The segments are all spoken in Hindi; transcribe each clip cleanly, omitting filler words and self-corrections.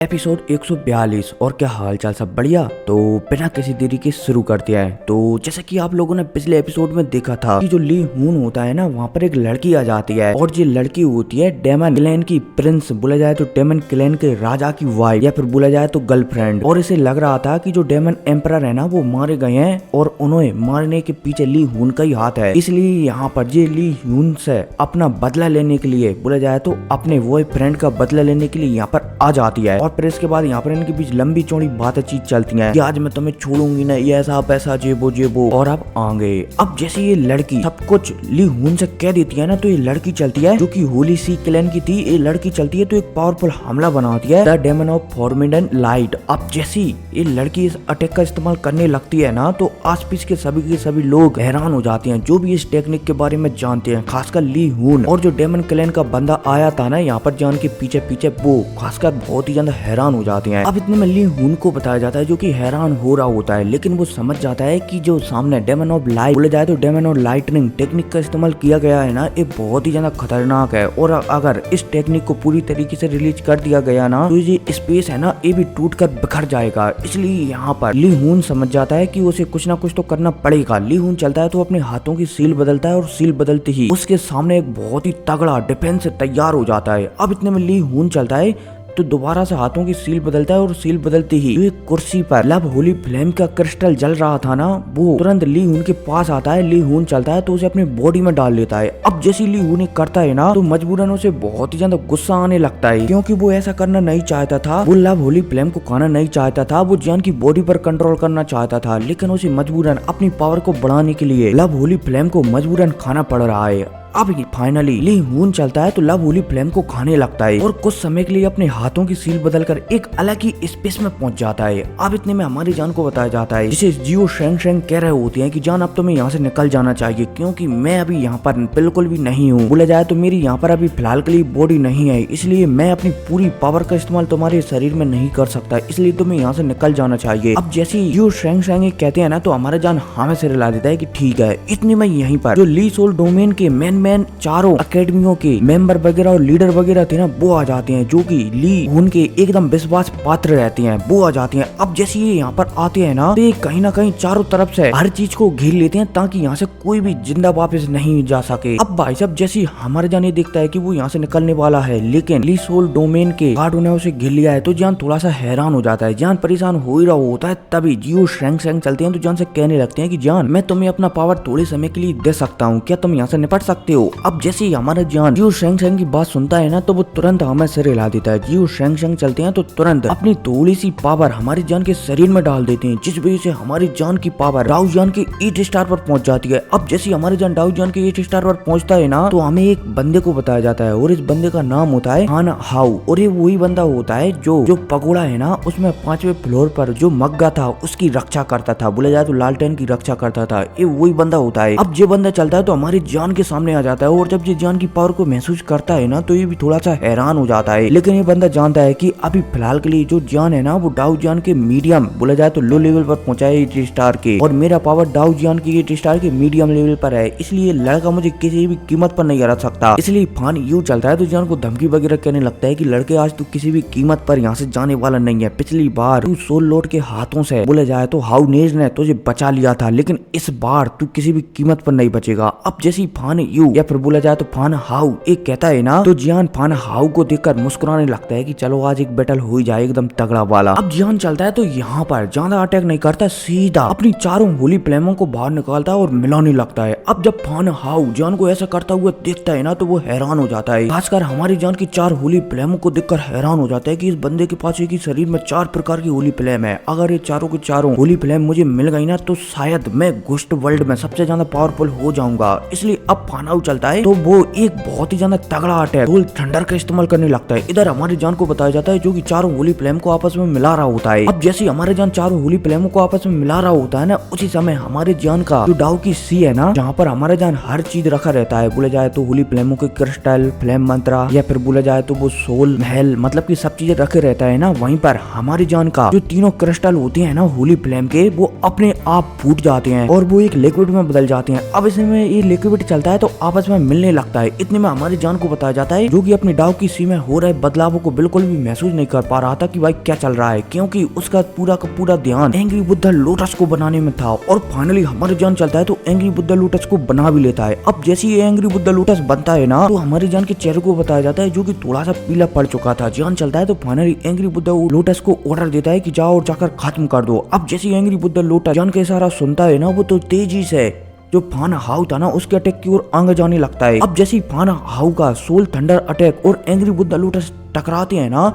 एपिसोड 142। और क्या हाल चाल, सब बढ़िया। तो बिना किसी देरी के शुरू करते हैं। तो जैसा कि आप लोगों ने पिछले एपिसोड में देखा था कि जो ली हून होता है ना, वहाँ पर एक लड़की आ जाती है और ये लड़की होती है डेमन क्लैन की प्रिंस, बोला जाए तो डेमन क्लैन के राजा की वाइफ या फिर बोला जाए तो गर्लफ्रेंड। और इसे लग रहा था कि जो डेमन एम्परर है ना वो मारे गए हैं और उन्हें मारने के पीछे ली हून का ही हाथ है। इसलिए यहाँ पर ये ली हून से अपना बदला लेने के लिए, बोला जाए तो अपने बॉयफ्रेंड का बदला लेने के लिए यहाँ पर आ जाती है। और फिर इसके बाद यहाँ पर इनके बीच लंबी चौड़ी बातचीत चलती है कि आज मैं तुम्हें छोड़ूंगी ना, ये ऐसा पैसा जेबो और अब आगे। अब जैसे ये लड़की सब कुछ ली हून से कह देती है ना, तो ये लड़की चलती है जो कि होली सी क्लैन की थी। ये लड़की चलती है तो एक पावरफुल हमला बनाती है, द डेमन ऑफ फॉर्मिडन लाइट। अब जैसी ये लड़की इस अटैक का इस्तेमाल करने लगती है ना, तो आसपास के सभी लोग हैरान हो जाते हैं जो भी इस टेक्निक के बारे में जानते हैं, खासकर ली हून। और जो डेमन क्लैन का बंदा आया था ना यहाँ पर जान के पीछे वो खासकर बहुत ही ज्यादा हैरान हो जाते हैं। अब इतने में ली हून को बताया जाता है जो कि हैरान हो रहा होता है, लेकिन वो समझ जाता है कि जो सामने डेमन ऑफ लाइट, बोला जाए तो डेमन ऑफ लाइटनिंग टेक्निक का इस्तेमाल किया गया है ना, ये बहुत ही ज्यादा खतरनाक है। और अगर इस टेक्निक को पूरी तरीके से रिलीज कर दिया गया ना, तो ये स्पेस है ना ये भी टूट कर बिखर जाएगा। इसलिए यहाँ पर ली हून समझ जाता है कि उसे कुछ ना कुछ तो करना पड़ेगा। ली हून चलता है तो अपने हाथों की सील बदलता है और सील बदलते ही उसके सामने एक बहुत ही तगड़ा डिफेंस तैयार हो जाता है। अब इतने में ली हून चलता है तो दोबारा से हाथों की सील बदलता है और सील बदलते ही जो एक कुर्सी पर लव होली फ्लेम का क्रिस्टल जल रहा था ना, वो तुरंत ली हून के पास आता है। ली हून चलता है तो उसे अपनी बॉडी में डाल लेता है। अब जैसी ली हून करता है ना, तो मजबूरन उसे बहुत ही ज्यादा गुस्सा आने लगता है, क्योंकि वो ऐसा करना नहीं चाहता था। वो लव होली फ्लेम को खाना नहीं चाहता था, वो जान की बॉडी पर कंट्रोल करना चाहता था, लेकिन उसे मजबूरन अपनी पावर को बढ़ाने के लिए लव होली फ्लेम को मजबूरन खाना पड़ रहा है। अब फाइनली ली हून चलता है तो लव होली फ्लेम को खाने लगता है और कुछ समय के लिए अपने हाथों की सील बदलकर एक अलग ही स्पेस में पहुंच जाता है। अब इतने में हमारी जान को बताया जाता है, जिसे जियो शेंग शेंग कह रहे होते हैं कि जान अब तुम्हें यहाँ से निकल जाना चाहिए, क्योंकि मैं अभी यहाँ पर बिल्कुल भी नहीं हूँ। बोला जाए तो मेरी यहाँ पर अभी फिलहाल के लिए बॉडी नहीं है, इसलिए मैं अपनी पूरी पावर का इस्तेमाल तुम्हारे शरीर में नहीं कर सकता, इसलिए तुम्हें यहाँ से निकल जाना चाहिए। अब जैसे जियो शेंग शेंग कहते हैं ना, तो हमारा जान हमें से रिला देता है कि ठीक है। इतने में यहीं पर जो ली सोल डोमेन के मेन चारों अकेडमियों के मेंबर वगैरह और लीडर वगैरह थे ना, वो आ जाते हैं, जो कि ली हून के एकदम विश्वास पात्र रहते हैं, वो आ जाते हैं। अब जैसे ये यहाँ पर आते हैं ना, तो ये कहीं ना कहीं चारों तरफ से हर चीज को घेर लेते हैं ताकि यहाँ से कोई भी जिंदा वापस नहीं जा सके। अब भाई साहब जैसे हमारे जान ये देखता है कि वो यहाँ से निकलने वाला है, लेकिन ली सोल डोमेन के गार्डों ने उसे घेर लिया है, तो जान थोड़ा सा हैरान हो जाता है। जान परेशान हो ही रहा होता है, तभी जियो शेंग शेंग चलते हैं तो जान से कहने लगते हैं कि जान मैं तुम्हें अपना पावर थोड़े समय के लिए दे सकता हूँ, क्या तुम यहाँ से निपट सकते हो। अब जैसे ही हमारा जान जियो शेंग शेंग की बात सुनता है ना, तो वो तुरंत हमें सिर हिला देता है। जियो शेंग शेंग चलते हैं तो तुरंत अपनी थोड़ी सी पावर हमारी जान के शरीर में डाल देते हैं, जिस वजह से हमारी जान की पावर डाउ जान के 8 स्टार पर पहुंच जाती है। अब जैसे हमारे जान डाउ जान के 8 स्टार पर पहुंचता है ना, तो हमें एक बंदे को बताया जाता है और इस बंदे का नाम होता है हान हाउ। और ये वही बंदा होता है जो पगोड़ा है ना, उसमें 5वें फ्लोर पर जो मग्गा था उसकी रक्षा करता था, बोला जाए तो लालटेन की रक्षा करता था, ये वही बंदा होता है। अब ये बंदा चलता है तो हमारी जान के सामने आ जाता है, और जब ये जान की पावर को महसूस करता है ना, तो ये भी थोड़ा सा हैरान हो जाता है। लेकिन ये बंदा जानता है कि अभी फिलहाल के लिए जो जान है ना, वो डाउ जान के मीडियम, बोला जाए तो लो लेवल पर पहुंचा है 8 स्टार के, और मेरा पावर डाउ जान के 8 स्टार के मीडियम लेवल पर है, इसलिए लड़का मुझे किसी भी कीमत पर नहीं हरा सकता। इसलिए फान यूं चलता है तो जान को धमकी वगैरह कहने लगता है कि लड़के आज तू किसी भी कीमत पर यहाँ से जाने वाला नहीं है। पिछली बार तू सोल लॉर्ड के हाथों से, बोला जाए तो हाउ नेज ने तुझे बचा लिया था, लेकिन इस बार तू किसी भी कीमत पर नहीं बचेगा। अब जैसी फान यू या फिर बोला जाए तो फान हाउ एक कहता है ना, तो जियान फान हाउ को देखकर मुस्कुराने लगता है कि चलो आज एक बैटल हो ही जाए एकदम तगड़ा वाला। अब जियान चलता है तो यहाँ पर ज्यादा अटैक नहीं करता, सीधा अपनी चारों होली फ्लेमों को बाहर निकालता है और मिलाने लगता है। अब जब फान हाउ जान को ऐसा करता हुआ देखता है ना, तो वो हैरान हो जाता है, खासकर हमारी जान की 4 होली फ्लेमों को देखकर हैरान हो जाता है कि इस बंदे के पास एक ही शरीर में 4 प्रकार की होली फ्लेम है। अगर ये चारों के चारों होली फ्लेम मुझे मिल गई ना, तो शायद मैं घोस्ट वर्ल्ड में सबसे ज्यादा पावरफुल हो जाऊंगा। इसलिए अब फान हाउ चलता है तो वो एक बहुत ही ज्यादा तगड़ा अटैक सोल थंडर का इस्तेमाल करने लगता है। इधर हमारी जान को बताया जाता है जो कि चारों होली फ्लेम को आपस में मिला रहा होता है। अब जैसे हमारे जान चारों होली फ्लेमों को आपस में मिला रहा होता है ना, उसी समय हमारे जान का जो डाउ की सी है ना, जहाँ पर हमारा जान हर चीज रखा रहता है, बोला जाए तो होली फ्लेमों के क्रिस्टल, फ्लेम मंत्रा, या फिर बोला जाए तो वो सोल महल, मतलब की सब चीजें रखे रहता है ना, वहीं पर हमारी जान का जो तीनों क्रिस्टल होते हैं ना होली फ्लेम के, वो अपने आप फूट जाते हैं और वो एक लिक्विड में बदल जाते हैं। अब इसमें ये लिक्विड चलता है तो आपस में मिलने लगता है। इतने में हमारी जान को बताया जाता है जो कि अपनी डाव की सी में हो रहे बदलावों को बिल्कुल भी महसूस नहीं कर पा रहा था कि भाई क्या चल रहा है, क्योंकि उसका पूरा का पूरा ध्यान एंग्री बुद्धा लोटस को बनाने में था। और फाइनली हमारी जान चलता है तो एंग्री बुद्धा लोटस को बना भी लेता है। अब जैसे ही एंग्री बुद्धा लोटस बनता है ना, तो हमारी जान के चेहरे को बताया जाता है जो कि थोड़ा सा पीला पड़ चुका था। जान चलता है तो फाइनली एंग्री बुद्धा लोटस को ऑर्डर देता है कि जाओ और जाकर खत्म कर दो। अब जैसे एंग्री बुद्धा लोटस जान का इशारा सुनता है ना, वो तो तेजी से जो फान हाउ था ना उसके अटैक की ओर आगे जाने लगता है। अब जैसे फान हाउ का सोल थंडर अटैक और एंग्री बुद्धा लोटस टकराते हैं ना,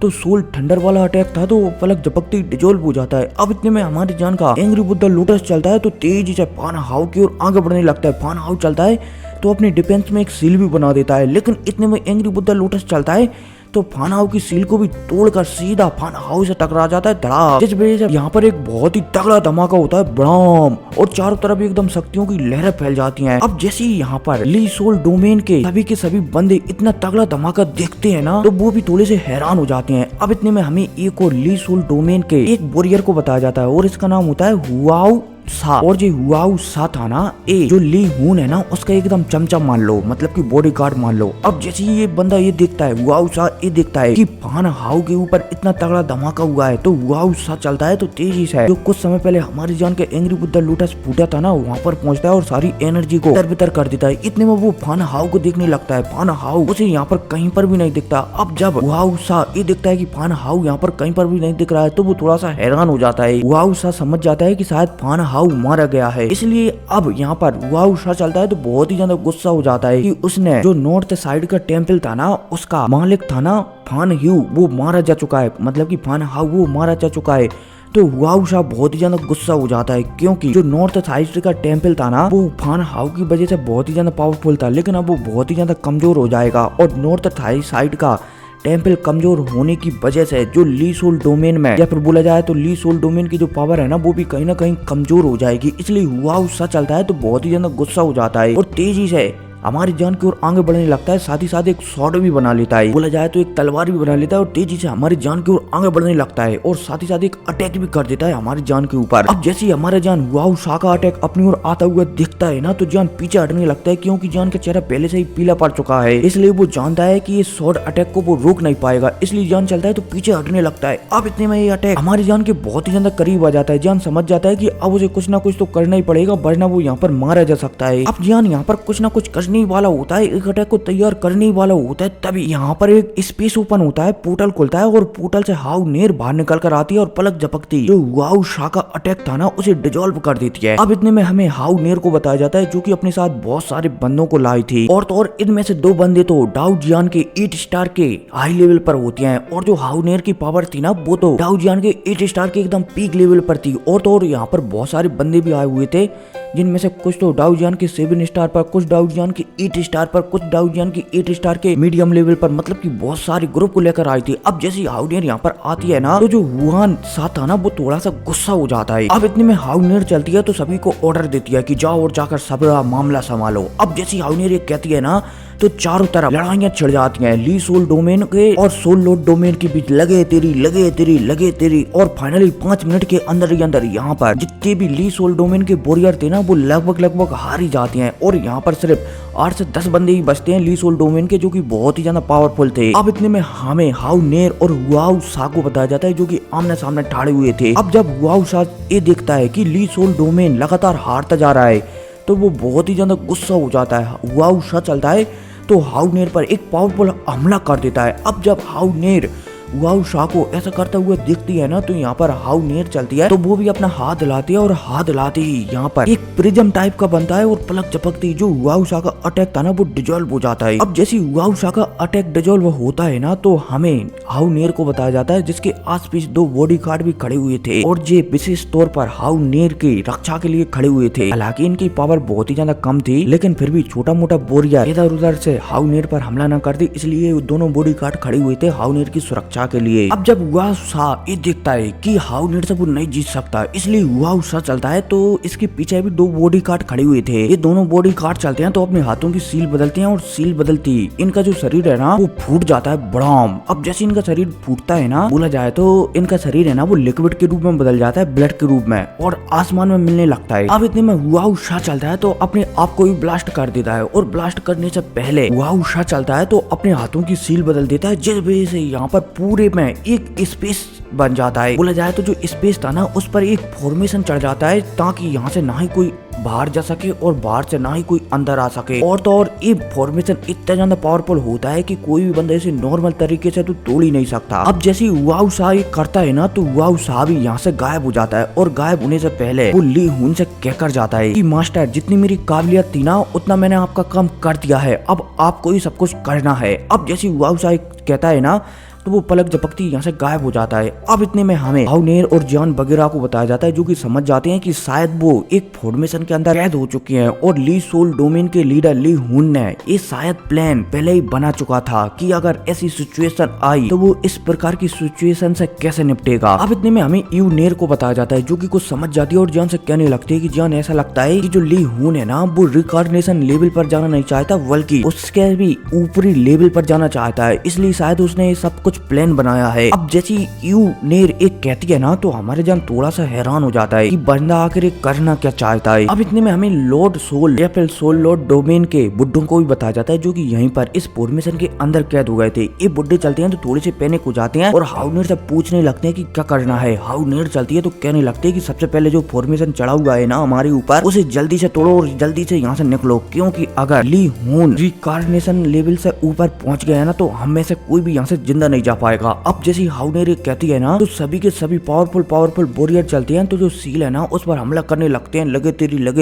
तो सोल थंडर वाला अटैक था तो वो पलक झपकते ही डिजोल्व हो जाता है। अब इतने में हमारी जान का एंग्री बुद्धा लोटस चलता है तो तेजी से फान हाउ की ओर आगे बढ़ने लगता है। फान हाउ चलता है तो अपनी डिफेंस में एक सील भी बना देता है, लेकिन इतने में एंग्री बुद्धा लोटस चलता है तो फान हाउ की सील को भी तोड़कर सीधा फान हाउ से टकरा जाता है धड़ाम, जिस वजह से यहाँ पर एक बहुत ही तगड़ा धमाका होता है ब्राम, और चारों तरफ एकदम शक्तियों की लहरें फैल जाती हैं। अब जैसे ही यहाँ पर ली सोल डोमेन के सभी बंदे इतना तगड़ा धमाका देखते हैं ना, तो वो भी थोड़े से हैरान हो जाते हैं। अब इतने में हमें एक और ली सोल डोमेन के एक वॉरियर को बताया जाता है और इसका नाम होता है हुआऊ सा। और जो हुआऊ सा था ना, ए जो ली हून है ना उसका एकदम चमचा मान लो, मतलब कि बॉडी गार्ड मान लो। अब जैसे ये बंदा ये देखता है, हुआऊ सा ये देखता है कि फान हाउ के ऊपर इतना तगड़ा धमाका हुआ है, तो हुआऊ सा चलता है तो तेजी से जो कुछ समय पहले हमारी जान के एंग्री बुद्धा लोटस फूटा था ना, वहाँ पर पहुंचता है और सारी एनर्जी को तरबतर कर देता है। इतने में वो फान हाउ को देखने लगता है। फान हाउ उसे यहाँ पर कहीं पर भी नहीं दिखता। अब जब हुआऊ सा ये देखता है कि फान हाउ यहाँ पर कहीं पर भी नहीं दिख रहा है, तो वो थोड़ा सा हैरान हो जाता है। हुआऊ सा समझ जाता है कि शायद फान हाउ मारा गया है, इसलिए अब यहाँ पर हुआऊ सा चलता है तो बहुत ही ज्यादा गुस्सा हो जाता है कि उसने जो नॉर्थ साइड का टेम्पल था ना, उसका मालिक था ना फान ह्यू, वो मारा जा चुका है, मतलब कि फान हाउ वो मारा जा चुका है। तो हुआऊ सा बहुत ही ज्यादा गुस्सा हो जाता है, क्योंकि जो नॉर्थ साइड का टेम्पल था ना, वो फान हाउ की वजह से बहुत ही ज्यादा पावरफुल था, लेकिन अब वो बहुत ही ज्यादा कमजोर हो जाएगा। और नॉर्थ साइड का टेम्पल कमजोर होने की वजह से जो ली सोल डोमेन में या फिर बोला जाए तो ली सोल डोमेन की जो पावर है ना, वो भी कहीं ना कहीं कमजोर हो जाएगी। इसलिए हुआऊ सा चलता है तो बहुत ही ज्यादा गुस्सा हो जाता है और तेजी से हमारी जान की ओर आगे बढ़ने लगता है। साथ ही साथ एक स्वॉर्ड भी बना लेता है, बोला जाए तो एक तलवार भी बना लेता है और तेजी से हमारी जान की ओर आगे बढ़ने लगता है और साथ ही साथ एक अटैक भी कर देता है हमारी जान के ऊपर। अब जैसे हमारा जान हुआऊ सा का अटैक अपनी ओर आता हुआ दिखता है ना, तो जान पीछे हटने लगता है, क्योंकि जान का चेहरा पहले से ही पीला पड़ चुका है। इसलिए वो जानता है कि ये स्वॉर्ड अटैक को वो रोक नहीं पाएगा, इसलिए जान चलता है तो पीछे हटने लगता है। अब इतने में ये अटैक हमारी जान के बहुत ही ज्यादा करीब आ जाता है। जान समझ जाता है कि अब उसे कुछ ना कुछ तो करना ही पड़ेगा, वरना वो यहाँ पर मारा जा सकता है। अब जान यहाँ पर कुछ ना कुछ करने वाला होता है, एक अटैक को तैयार करने वाला होता है, तभी यहाँ पर एक स्पेस ओपन होता है, पोर्टल खुलता है और पोर्टल से हाउ नेर बाहर निकल कर आती है और पलक झपकती जो हुआऊ सा का अटैक था ना उसे डिजोल्व कर देती है। अब इतने में हमें हाउ नेर को बताया जाता है जो कि अपने साथ बहुत सारे बंदों को लाई थी, और तो और इनमें से 2 बंदे तो डाउ जियान के 8 स्टार के हाई लेवल पर होते हैं, और जो हाउ नेर की पावर थी ना वो तो डाउ जियान के 8 स्टार के एकदम पीक लेवल पर थी। और तो और यहाँ पर बहुत सारे बंदे भी आए हुए थे, जिनमें से कुछ तो डाउ जियान के 7 स्टार पर, कुछ डाउ जियान के 8 स्टार पर, कुछ डाउ जियान के 8 स्टार के मीडियम लेवल पर, मतलब कि बहुत सारे ग्रुप को लेकर आई थी। अब जैसे हाउनेर यहाँ पर आती है ना, तो जो हुआन सा था ना वो थोड़ा सा गुस्सा हो जाता है। अब इतने में हाउनेर चलती है तो सभी को ऑर्डर देती है कि जाओ और जाकर सब मामला संभालो। अब जैसी हाउनेर ये कहती है ना, तो चारों तरफ लड़ाइयां छिड़ जाती हैं ली सोल डोमेन के और सोल लोड डोमेन के बीच। लगे तेरी और फाइनली 5 मिनट के अंदर ही अंदर यहाँ पर जितने भी ली सोल डोमेन के वॉरियर थे ना वो लगभग हार ही जाते हैं, और यहाँ पर सिर्फ 8 से 10 बंदे ही बचते हैं ली सोल डोमेन के, जो कि बहुत ही ज्यादा पावरफुल थे। अब इतने में हमें हाउ नेर और हुआऊ सा को बताया जाता है जो कि आमने सामने ठाड़े हुए थे। अब जब हुआऊ सा ये देखता है कि ली सोल डोमेन लगातार हारता जा रहा है, तो वो बहुत ही ज्यादा गुस्सा हो जाता है। हुआऊ सा चलता है तो हाउनेर पर एक पावरफुल हमला कर देता है। अब जब हाउनेर हुआऊ सा को ऐसा करता हुआ देखती है ना, तो यहाँ पर हाउनेर चलती है तो वो भी अपना हाथ हिलाती है, और हाथ हिलाते ही यहाँ पर एक प्रिज्म टाइप का बनता है और पलक झपकती जो हुआऊ सा का अटैक था ना वो डिजोल्व हो जाता है। अब जैसे हुआऊ सा का अटैक डिजोल्व होता है ना, तो हमें हाउनेर को बताया जाता है जिसके आसपास 2 बॉडी गार्ड भी खड़े हुए थे, और ये विशेष तौर पर हाउनेर की रक्षा के लिए खड़े हुए थे। हालांकि इनकी पावर बहुत ही ज्यादा कम थी, लेकिन फिर भी छोटा मोटा वॉरियर इधर उधर से हाउनेर पर हमला न करती, इसलिए दोनों बॉडी गार्ड खड़े हुए थे हाउनेर की सुरक्षा सा के लिए। अब जब हुआ सा ये देखता है कि हाउ नेर से वो नहीं जीत सकता, इसलिए हुआ सा चलता है तो इसके पीछे भी दो बॉडी गार्ड खड़े हुए थे। ये दोनों बॉडी गार्ड चलते हैं तो अपने हाथों की सील बदलते हैं और सील बदलती इनका जो शरीर है ना वो फूट जाता है बड़ाम। अब जैसे इनका शरीर फूटता है ना, बोला जाए तो इनका शरीर है ना वो लिक्विड के रूप में बदल जाता है, ब्लड के रूप में, और आसमान में मिलने लगता है। अब इतने में हुआ सा चलता है तो अपने आप को भी ब्लास्ट कर देता है, और ब्लास्ट करने से पहले हुआ सा चलता है तो अपने हाथों की सील बदल देता है, जिस वजह से यहाँ पर पूरे में एक स्पेस बन जाता है। बोला जाए तो जो स्पेस था ना उस पर एक फॉर्मेशन चढ़ जाता है ताकि यहाँ से ना ही कोई बाहर जा सके और बाहर से ना ही कोई अंदर आ सके। और तो और ये फॉर्मेशन इतना ज्यादा पावरफुल होता है कि कोई भी बंदा इसे नॉर्मल तरीके से तो तोड़ ही नहीं सकता। अब जैसे वाउ सा ये करता है ना तो वाउ सा भी यहाँ से गायब हो जाता है, और गायब होने से पहले वो ली हुन से कहकर जाता है कि मास्टर जितनी मेरी काबिलियत थी ना उतना मैंने आपका काम कर दिया है, अब आपको ही सब कुछ करना है। अब जैसे वाउ सा कहता है ना तो वो पलक झपकती यहाँ से गायब हो जाता है। अब इतने में हमें हाउ नेर और जॉन वगैरह को बताया जाता है जो कि समझ जाते हैं कि शायद वो एक फॉर्मेशन के अंदर कैद हो चुके हैं, और ली सोल डोमेन के लीडर ली हुन ने ये शायद प्लान पहले ही बना चुका था कि अगर ऐसी सिचुएशन आई तो वो इस प्रकार की सिचुएशन से कैसे निपटेगा। अब इतने में हमें यू नेर को बताया जाता है जो कि कुछ समझ जाती है और जॉन से कहने लगती है कि जॉन ऐसा लगता है कि जो ली हुन है ना वो रिकॉर्डिनेशन लेवल पर जाना नहीं चाहता बल्कि उसके भी ऊपरी लेवल पर जाना चाहता है, इसलिए शायद उसने सब कुछ प्लान बनाया है। अब जैसी यू नेर एक कहती है ना तो हमारे जान थोड़ा सा हैरान हो जाता है कि बंदा आखिर करना क्या चाहता है। अब इतने में हमें लॉर्ड सोल या फिर सोल लॉर्ड डोमेन के बुड्ढों को भी बताया जाता है जो कि यहीं पर इस फॉर्मेशन के अंदर कैद हो गए थे। ये बुड्ढे चलते हैं तो थोड़े से पैनिक हो जाते हैं और हाउ नेर से पूछने लगते हैं कि क्या करना है। हाउ नेर चलती है तो कहने लगते हैं कि सबसे पहले जो फॉर्मेशन चढ़ा हुआ है ना हमारे ऊपर उसे जल्दी से तोड़ो और जल्दी से यहाँ से निकलो, क्योंकि अगर ली हुन रिकॉर्डिनेशन लेवल से ऊपर पहुंच गया ना तो हम में से कोई भी यहाँ से जिंदा नहीं जा पाएगा। अब जैसी हाउ नेर कहती है ना तो सभी के सभी पावरफुल वॉरियर चलते हैं तो जो सील है ना उस पर हमला करने लगते हैं, लगे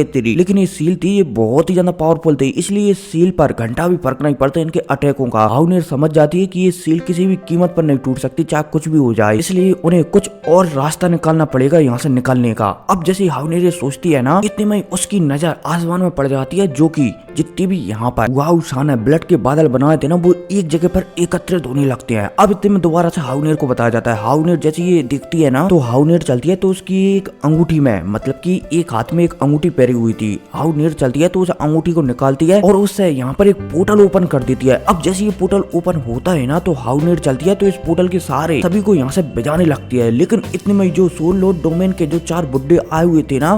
तेरी। लेकिन ये सील थी ये बहुत ही ज्यादा पावरफुल थी, इसलिए ये सील पर घंटा भी फर्क नहीं पड़ता इनके अटैकों का। हाउ नेर समझ जाती है कि ये सील किसी भी कीमत पर नहीं टूट सकती चाहे कुछ भी हो जाए, इसलिए उन्हें कुछ और रास्ता निकालना पड़ेगा यहाँ से निकलने का। अब जैसे हाउ नेर सोचती है ना इतने में उसकी नजर आसमान में पड़ जाती है जो कि जितनी भी यहाँ पर वाउ शान ब्लड के बादल बनाए थे ना वो एक जगह पर एकत्रित होने लगते हैं। अब इतने में दोबारा से हाउ नेर को बताया जाता है। हाउ नेर जैसे ये दिखती है ना तो हाउ नेर चलती है तो उसकी एक अंगूठी में मतलब कि एक हाथ में एक अंगूठी पहनी हुई थी। हाउ नेर चलती है तो उस अंगूठी को निकालती है और उससे यहाँ पर एक पोर्टल ओपन कर देती है। अब जैसे ये पोर्टल ओपन होता है ना तो हाउ नेर चलती है तो इस पोर्टल के सारे सभी को यहाँ से बजाने लगती है। लेकिन इतने में जो सोल लॉर्ड डोमेन के जो 4 बुड्ढे आए हुए थे ना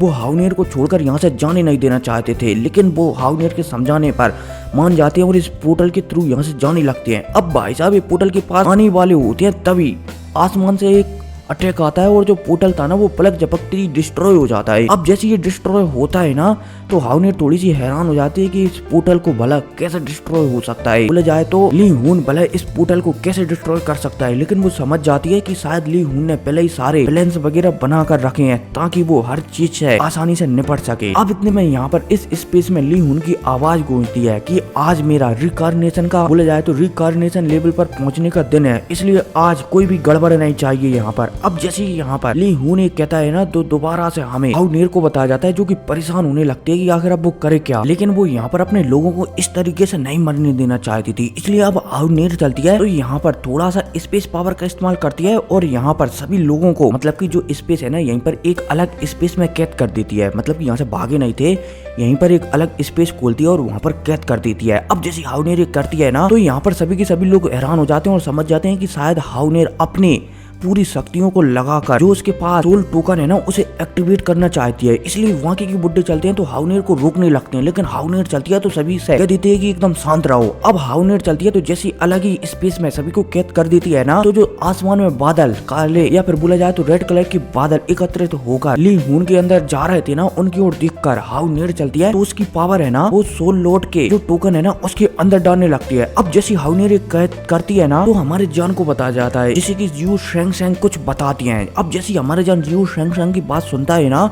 वो हाउ नेर को छोड़कर यहाँ से जाने नहीं देना चाहते थे, लेकिन वो हाउ नेर के समझाने पर मान जाते हैं और इस पोर्टल के थ्रू यहाँ से जाने लगते हैं। अब भाई साहब ये पोर्टल के पास आने वाले होते हैं तभी आसमान से एक अटैक आता है और जो पोर्टल था ना वो पलक झपकते डिस्ट्रॉय हो जाता है। अब जैसे ये डिस्ट्रॉय होता है ना तो हाउ नेर थोड़ी सी हैरान हो जाती है कि इस पोर्टल को भला कैसे डिस्ट्रॉय हो सकता है। बोले जाए तो ली हुन भला इस पोर्टल को कैसे डिस्ट्रॉय कर सकता है, लेकिन वो समझ जाती है कि शायद ली हुन ने पहले ही सारे प्लान्स वगैरह बना कर रखे हैं ताकि वो हर चीज से आसानी से निपट सके। अब इतने में यहाँ पर इस स्पेस में ली हुन की आवाज गूंजती है कि आज मेरा रिकॉर्डिनेशन का बोले जाए तो रिकॉर्डिनेशन लेवल पर पहुंचने का दिन है, इसलिए आज कोई भी गड़बड़ नहीं चाहिए यहाँ पर। अब जैसे यहाँ पर ली हुन कहता है ना तो दोबारा से हमें हाउ नेर को बताया जाता है जो कि परेशान होने लगती है कि आखिर अब वो करे क्या, लेकिन वो यहाँ पर अपने लोगों को इस तरीके से नहीं मरने देना चाहती थी, इसलिए अब हाउ नेर चलती है तो यहाँ पर थोड़ा सा स्पेस पावर का इस्तेमाल करती है और यहाँ पर सभी लोगों को मतलब कि जो स्पेस है ना यहीं पर एक अलग स्पेस में कैद कर देती है, मतलब कि यहाँ से भागे नहीं थे, यहीं पर एक अलग स्पेस खोलती है और वहाँ पर कैद कर देती है। अब जैसे हाउ नेर करती है ना तो यहाँ पर सभी के सभी लोग हैरान हो जाते हैं और समझ जाते हैं कि शायद हाउ नेर अपने पूरी शक्तियों को लगाकर जो उसके पास सोल टोकन है ना उसे एक्टिवेट करना चाहती है, इसलिए वहाँ के बुड्ढे चलते हैं तो हाउ नेर को रोकने लगते हैं, लेकिन हाउ नेर चलती है तो सभी से कह देती है कि एकदम शांत रहो। अब हाउ नेर चलती है तो जैसी अलग ही स्पेस में सभी को कैद कर देती है ना तो जो आसमान में बादल काले या फिर बोला जाए तो रेड कलर के बादल एकत्रित होकर ली हुन के अंदर जा रहे थे ना उनकी ओर देखकर हाउ नेर चलती है तो उसकी पावर है ना वो सोल लॉर्ड के जो टोकन है ना उसके अंदर डालने लगती है। अब जैसी हाउ नेर कैद करती है ना तो हमारे जान को बताया जाता है जैसे कि यू शेंग शेंग कुछ बताती हैं। अब जैसे हमारे जान यू शेंग शेंग की बात सुनता है ना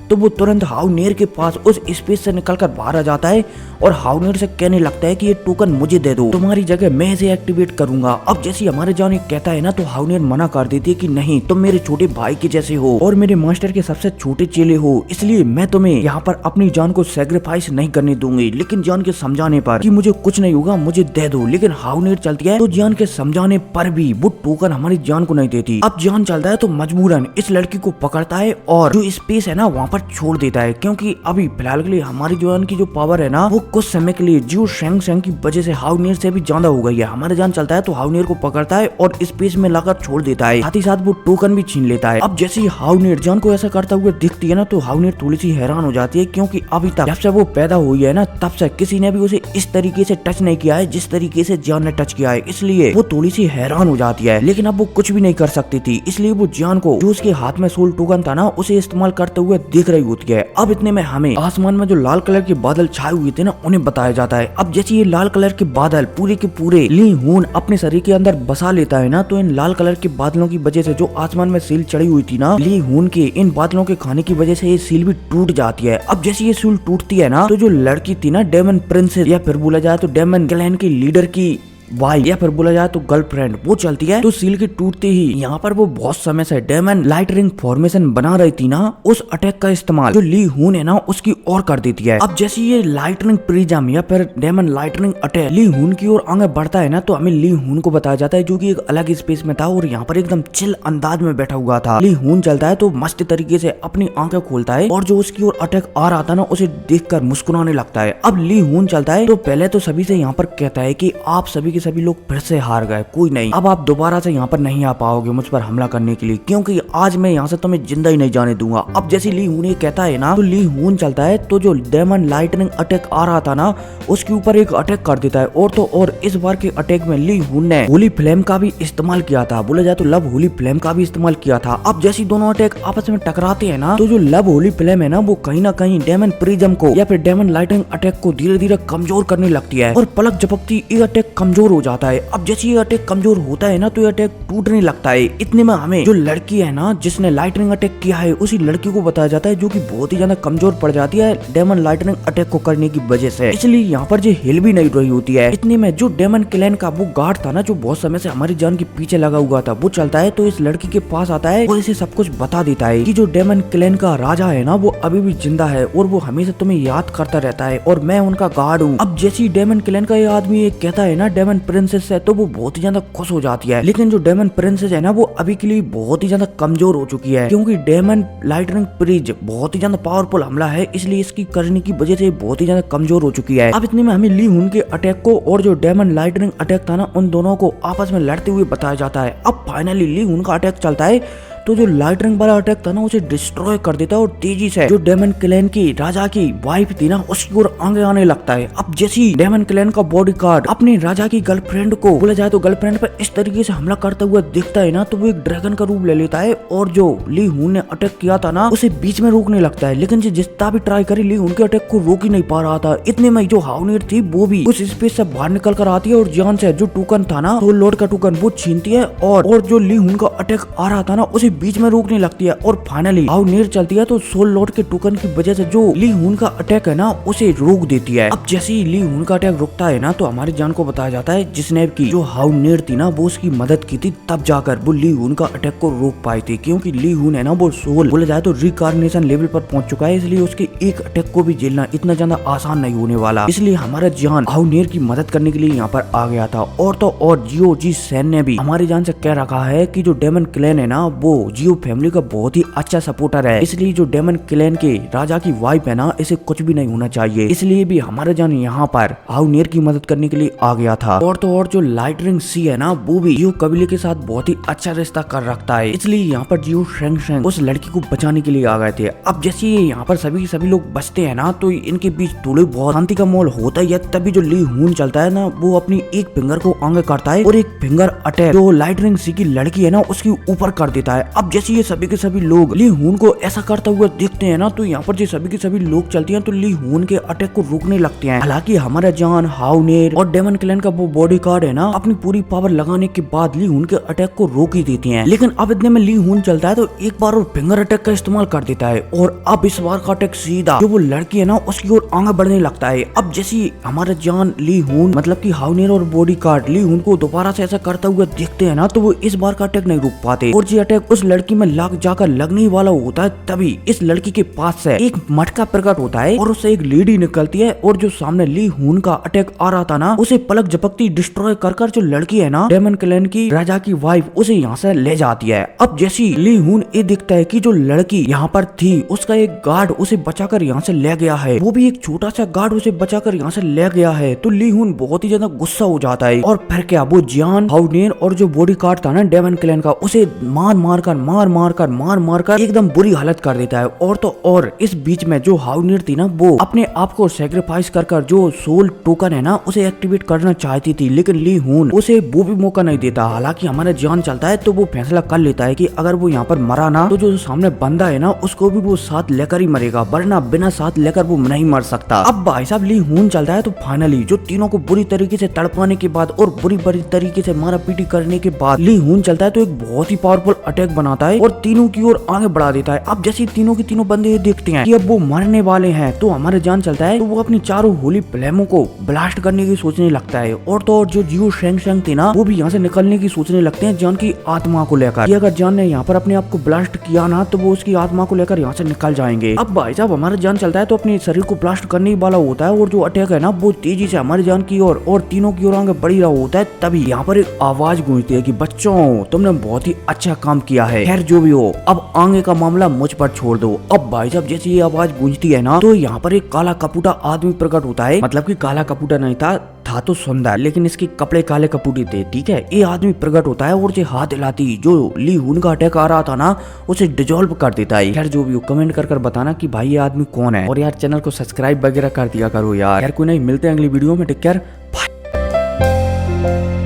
तो वो तुरंत हाउनेर के पास उस स्पेस से निकलकर बाहर आ जाता है और हाउनेर से कहने लगता है कि ये टोकन मुझे दे दो, तुम्हारी जगह मैं इसे एक्टिवेट करूंगा। अब जैसे हमारे जान ये कहता है ना तो हाउनेर मना कर देती है कि नहीं, तुम मेरे छोटे भाई के जैसे हो और मेरे मास्टर के सबसे छोटे चेले हो, इसलिए मैं तुम्हें यहाँ पर अपनी जान को सेक्रीफाइस नहीं करने दूंगी। लेकिन जान के समझाने पर कि मुझे कुछ नहीं होगा, मुझे दे दो, लेकिन हाउनेर चलती है तो जान के समझाने पर भी वो टोकन हमारी जान को नहीं देती। अब जान चलता है तो मजबूरन इस लड़की को पकड़ता है और जो स्पेस है ना वहाँ पर छोड़ देता है, क्योंकि अभी फिलहाल के लिए हमारी जान की जो पावर है ना वो कुछ समय के लिए जियो शेंग शेंग की वजह से हाउनेर से भी ज्यादा हो गई है। हमारे जान चलता है तो हाउनेर को पकड़ता है और स्पेस में लाकर छोड़ देता है, साथ ही साथ वो टोकन भी छीन लेता है। अब जैसे ही हाउनेर जान को ऐसा करता हुआ दिखती है ना तो हाउनेर थोड़ी सी हैरान हो जाती है, क्योंकि अभी तक जब से वो पैदा हुई है ना तब से किसी ने भी उसे इस तरीके से टच नहीं किया है जिस तरीके से जान ने टच किया है, इसलिए वो थोड़ी सी हैरान हो जाती है। लेकिन अब वो कुछ भी नहीं कर सकती थी, इसलिए वो जान को जो उसके हाथ में सोल टोकन था ना उसे इस्तेमाल करते हुए देख रही होती है। अब इतने में हमें आसमान में जो लाल कलर के बादल छाए हुए थे ना उन्हें बताया जाता है। अब जैसे ये लाल कलर के बादल पूरे के पूरे ली हून अपने शरीर के अंदर बसा लेता है ना तो इन लाल कलर के बादलों की वजह से जो आसमान में सील चढ़ी हुई थी ना ली हून के, इन बादलों के खाने की वजह से ये सील भी टूट जाती है। अब जैसे ये सील टूटती है ना तो जो लड़की थी ना डेमन प्रिंसेस या फिर बोला जाए तो डेमन क्लैन की लीडर की वाई या फिर बोला जाए तो गर्लफ्रेंड, वो चलती है तो सील के टूटते ही यहाँ पर वो बहुत समय से डेमन लाइट रिंग फॉर्मेशन बना रही थी ना उस अटैक का इस्तेमाल जो ली हून है ना उसकी ओर कर देती है। अब जैसे ये लाइट रिंग प्रिज्म या फिर डेमन लाइट रिंग अटैक ली हून की ओर आगे बढ़ता है ना तो हमें ली हून को बताया जाता है जो कि एक अलग स्पेस में था और यहाँ पर एकदम चिल अंदाज में बैठा हुआ था। ली हून चलता है तो मस्त तरीके से अपनी आंखें खोलता है और जो उसकी ओर अटैक आ रहा था ना उसे देखकर मुस्कुराने लगता है। अब ली हून चलता है तो पहले तो सभी से यहाँ पर कहता है कि आप सभी के सभी लोग फिर से हार गए, कोई नहीं, अब आप दोबारा से यहाँ पर नहीं आ पाओगे मुझ पर हमला करने के लिए, क्योंकि आज मैं यहाँ से तुम्हें जिंदा ही नहीं जाने दूंगा। अब जैसे ली हून ये कहता है ना तो ली हून चलता है तो जो डेमन लाइटनिंग अटैक आ रहा था ना उसके ऊपर एक अटैक कर देता है और तो और इस बार के अटैक में ली हून ने होली फ्लेम का भी इस्तेमाल किया था, बोला जाए तो लव होली फ्लेम का भी इस्तेमाल किया था। अब जैसे दोनों अटैक आपस में टकराते हैं ना तो जो लव होली फ्लेम है ना वो कहीं ना कहीं डेमन प्रिज्म को या फिर डेमन लाइटनिंग अटैक को धीरे धीरे कमजोर करने लगती है और पलक झपकती ये अटैक कमजोर हो जाता है। अब जैसे ये अटैक कमजोर होता है ना तो ये अटैक टूटने लगता है। इतने में हमें जो लड़की है ना जिसने लाइटनिंग अटैक किया है उसी लड़की को बताया जाता है जो कि बहुत ही ज्यादा कमजोर पड़ जाती है डेमन लाइटनिंग अटैक को करने की वजह से, इसलिए यहाँ पर जो हिल भी नहीं रही होती है। इतने में जो डेमन क्लैन का वो गार्ड था ना जो बहुत समय से हमारी जान के पीछे लगा हुआ था वो चलता है तो इस लड़की के पास आता है और इसे सब कुछ बता देता है कि जो डेमन क्लैन का राजा है ना वो अभी भी जिंदा है और वो हमेशा तुम्हें याद करता रहता है और मैं उनका गार्ड हूँ। अब जैसी डेमन क्लैन का ये आदमी ये कहता है ना डेमन प्रिंसेस है तो वो बहुत ही ज्यादा खुश हो जाती है, लेकिन जो डेमन प्रिंसेस है ना वो अभी के लिए बहुत ही ज्यादा कमजोर हो चुकी है क्योंकि डेमन लाइटनिंग प्रिज बहुत ही ज्यादा पावरफुल हमला है, इसलिए इसकी करने की वजह से बहुत ही ज्यादा कमजोर हो चुकी है। अब इतने में हमें ली हून के अटैक को और जो डेमन लाइटनिंग अटैक था ना उन दोनों को आपस में लड़ते हुए बताया जाता है। अब फाइनली ली हून का अटैक चलता है तो जो लाइटनिंग वाला अटैक था ना उसे डिस्ट्रॉय कर देता है और तेजी से जो डेमन क्लैन की राजा की वाइफ थी ना उसकी ओर आगे आने लगता है। अब जैसी डेमन क्लैन का बॉडीगार्ड अपने राजा की गर्लफ्रेंड को बोला जाए तो गर्लफ्रेंड पर इस तरीके से हमला करता हुआ दिखता है ना तो वो एक ड्रैगन का रूप ले लेता है और जो ली हून ने अटैक किया था ना उसे बीच में रोकने लगता है, लेकिन जितना भी ट्राई करे ली हून के अटैक को रोक ही नहीं पा रहा था। इतने में जो हाउनेर थी वो भी उस स्पेस से बाहर निकल कर आती है और जान से जो टोकन था ना सोल लॉर्ड का टोकन वो छीनती है और जो ली हून का अटैक आ रहा था ना उसे बीच में रोकने लगती है और फाइनली हाउनेर चलती है तो सोल लॉर्ड के टोकन की वजह से जो ली हून का अटैक है ना उसे रोक देती है। अब जैसे ही ली हून का अटैक रुकता है ना तो हमारी जान को बताया जाता है जिसने की जो हाउनेर थी ना वो उसकी मदद की थी, तब जाकर वो ली हून का अटैक को रोक पाई थी, क्योंकि ली हून है ना वो सोल बोला जाए तो रिकार्नेशन लेवल पर पहुंच चुका है, इसलिए उसके एक अटैक को भी झेलना इतना ज्यादा आसान नहीं होने वाला, इसलिए हमारा जान हाउनेर की मदद करने के लिए यहाँ पर आ गया था। और तो और जियो जी सैन ने भी हमारी जान से कह रखा है कि जो डेमन क्लैन है ना वो जियो फैमिली का बहुत ही अच्छा सपोर्टर है, इसलिए जो डेमन क्लैन के राजा की वाइफ है ना इसे कुछ भी नहीं होना चाहिए, इसलिए भी हमारा जान यहाँ पर हाउनेर की मदद करने के लिए आ गया था। और तो और जो लाइट रिंग सी है ना वो भी जियो कबीले के साथ बहुत ही अच्छा रिश्ता कर रखता है, इसलिए यहाँ पर जियो शेंग शेंग उस लड़की को बचाने के लिए आ गए थे। अब जैसे यहाँ पर सभी लोग बचते हैं ना तो इनके बीच थोड़ी बहुत शांति का माहौल होता है, तभी जो ली हून चलता है ना वो अपनी एक फिंगर को आगे करता है और एक फिंगर अटैक जो लाइट रिंग सी की लड़की है ना उसके ऊपर कर देता है। अब जैसे ये सभी के सभी लोग ली हुन को ऐसा करता हुआ देखते हैं ना, तो यहाँ पर जो सभी के सभी लोग चलते हैं तो ली हुन के अटैक को रोकने लगते हैं। हालांकि हमारा जान, हाउनेर और डेमन क्लैन का वो बॉडीगार्ड है ना, अपनी पूरी पावर लगाने के बाद ली हुन के अटैक को रोक ही देती हैं। लेकिन अब इतने में ली हुन चलता है तो एक बार और फिंगर अटैक का इस्तेमाल कर देता है, और अब इस बार का अटैक सीधा जो वो लड़की है ना उसकी ओर आगे बढ़ने लगता है। अब जैसे हमारा जान, ली हुन मतलब कि हाउनेर और बॉडीगार्ड ली हुन को दोबारा से ऐसा करता हुआ देखते हैं ना, तो वो इस बार का अटैक नहीं रोक पाते, और ये अटैक उस लड़की में लग जाकर लगने ही वाला होता है। तभी इस लड़की के पास से एक मटका प्रकट होता है और उससे एक लेडी निकलती है, और जो सामने ली हुन का अटैक आ रहा था ना, उसे पलक झपकती डिस्ट्रॉय कर जो लड़की है ना डेमन क्लैन की राजा की वाइफ, उसे यहाँ से ले जाती है। अब जैसी ली हुन ये दिखता है कि जो लड़की यहाँ पर थी उसका एक गार्ड उसे बचाकर यहाँ से ले गया है, वो भी एक छोटा सा गार्ड उसे बचाकर यहाँ से ले गया है। तो ली हुन बहुत ही ज्यादा गुस्सा हो जाता है, और फिर क्या वो जान, हाउनेर और जो बॉडीगार्ड था ना डेमन क्लैन का, उसे मार मार कर एकदम बुरी हालत कर देता है। और तो और इस बीच में जो हाउनेर थी ना, वो अपने आप को सेक्रीफाइस कर जो सोल टोकन है ना उसे एक्टिवेट करना चाहती थी, लेकिन ली हुन उसे वो भी मौका नहीं देता। हालांकि हमारा जान चलता है तो वो फैसला कर लेता है कि अगर वो यहाँ पर मरा ना, तो जो सामने बंदा है ना उसको भी वो साथ लेकर ही मरेगा, वरना बिना साथ लेकर वो नहीं मर सकता। अब भाई साहब ली हुन चलता है तो फाइनली जो तीनों को बुरी तरीके से तड़पाने के बाद और बुरी तरीके से मारा पीटी करने के बाद ली हुन चलता है तो एक बहुत ही पावरफुल अटैक बनाता है और तीनों की ओर आगे बढ़ा देता है। अब जैसे तीनों के तीनों बंदे देखते हैं कि अब वो मरने वाले हैं, तो हमारे जान चलता है तो वो अपनी चारों होली फ्लेमों को ब्लास्ट करने की सोचने लगता है। और तो और जो जियो शेंग शेंग थे ना, वो भी यहाँ से निकलने की सोचने लगते हैं जान की आत्मा को लेकर। अगर जान ने यहाँ पर अपने आप को ब्लास्ट किया ना, तो वो उसकी आत्मा को लेकर यहाँ से निकल जाएंगे। अब भाई साहब हमारा जान चलता है तो अपने शरीर को ब्लास्ट करने वाला होता है, और जो अटैक है ना वो तेजी से हमारे जान की ओर और तीनों की ओर आगे बढ़ी रहा होता है। तभी यहाँ पर एक आवाज गूंजती है कि बच्चों तुमने बहुत ही अच्छा काम किया है, खैर जो भी हो अब आगे का मामला मुझ पर छोड़ दो। अब भाई साहब जैसे ये आवाज गूंजती है ना, तो यहाँ पर एक काला कपूटा आदमी प्रकट होता है, मतलब कि काला कपूटा नहीं था तो सुंदर, लेकिन इसके कपड़े काले कपूटे थे, ठीक है। ये आदमी प्रकट होता है और जो हाथ हिलाती जो ली हुन का अटैक आ रहा था ना उसे डिजोल्व कर देता है। यार जो भी हो कमेंट कर बताना कि भाई ये आदमी कौन है, और यार चैनल को सब्सक्राइब वगैरह कर दिया करो यार। कोई नहीं, मिलते हैं अगली वीडियो में, टेक केयर, बाय।